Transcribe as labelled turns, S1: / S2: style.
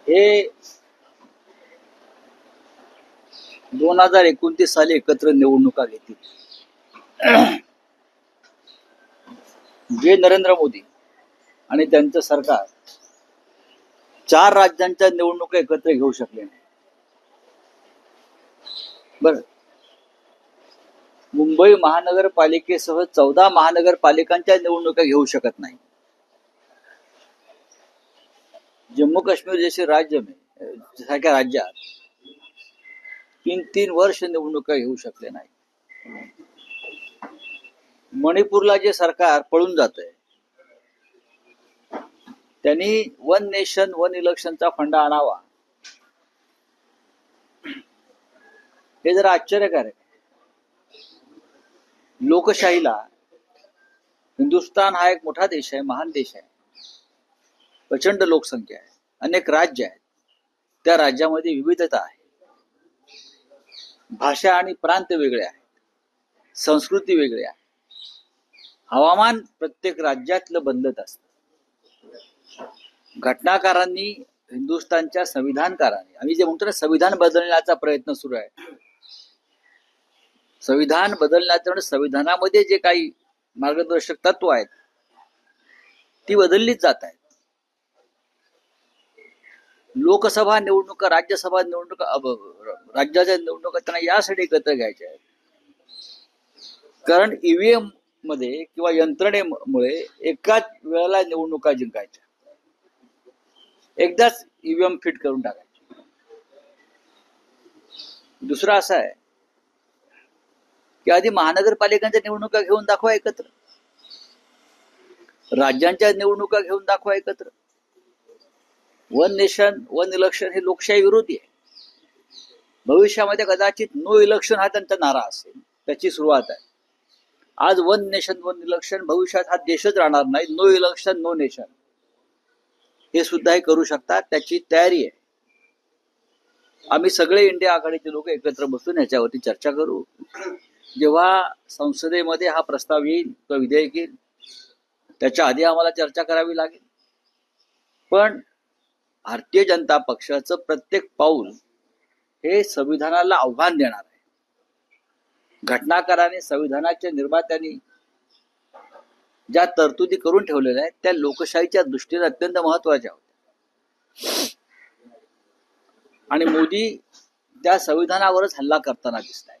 S1: हे 2029 साली एकत्र निवडणुका घेतील. जे नरेंद्र मोदी आणि त्यांचं सरकार 4 राज्यांच्या निवडणुका एकत्र घेऊ शकले नाही. बर, मुंबई महानगरपालिकेसह 14 महानगरपालिकांच्या निवडणुका घेऊ शकत नाही. जम्मू काश्मीर जैसे राज्य में सारख्या राज्यात 3 वर्ष निवडणुका घेऊ शकले नाही. मणिपूरला जे सरकार पळून जात आहे त्यांनी वन नेशन वन इलेक्शनचा फंडा आणावा, हे जरा आश्चर्यकारक. लोकशाहीला हिंदुस्थान हा एक मोठा देश आहे, महान देश आहे, प्रचंड लोकसंख्या आहे, अनेक राज्य आहेत, त्या राज्यामध्ये विविधता आहे, भाषा आणि प्रांत वेगळे आहेत, संस्कृती वेगळी आहे, हवामान प्रत्येक राज्यातलं बदलत असतं. घटनाकारांनी हिंदुस्थानच्या संविधानकारांनी, आम्ही जे म्हणतो ना संविधान बदलण्याचा प्रयत्न सुरू आहे, संविधान बदलण्याचं संविधानामध्ये जे काही मार्गदर्शक तत्व आहेत ती बदललीच जात आहेत. लोकसभा निवडणुका, राज्यसभा निवडणुका, राज्याच्या निवडणुका त्यांना यासाठी एकत्र घ्यायच्या आहेत कारण ईव्हीएम मध्ये किंवा यंत्रणेमुळे एकाच वेळेला निवडणुका जिंकायच्या, एकदाच ईव्हीएम फिट करून टाकायचे. दुसरा असा आहे की आधी महानगरपालिकांच्या निवडणुका घेऊन दाखवा एकत्र, राज्यांच्या निवडणुका घेऊन दाखवा एकत्र. वन नेशन वन इलेक्शन हे लोकशाही विरोधी आहे. भविष्यामध्ये कदाचित नो इलेक्शन हा त्यांचा नारा असेल, त्याची सुरुवात आहे. आज वन नेशन वन इलेक्शन, भविष्यात हा देशच राहणार नाही, नो इलेक्शन नो नेशन हे सुद्धा हे करू शकतात, त्याची तयारी आहे. आम्ही सगळे इंडिया आघाडीचे लोक एकत्र बसून याच्यावरती चर्चा करू. जेव्हा संसदेमध्ये हा प्रस्ताव येईल किंवा विधेयक येईल त्याच्या आधी आम्हाला चर्चा करावी लागेल. पण भारतीय जनता पक्षाचं प्रत्येक पाऊल हे संविधानाला आव्हान देणार आहे. घटनाकारांनी, संविधानाच्या निर्मात्यांनी ज्या तरतुदी करून ठेवलेल्या आहेत त्या लोकशाहीच्या दृष्टीने अत्यंत महत्वाच्या होत्या आणि मोदी त्या संविधानावरच हल्ला करताना दिसत आहे.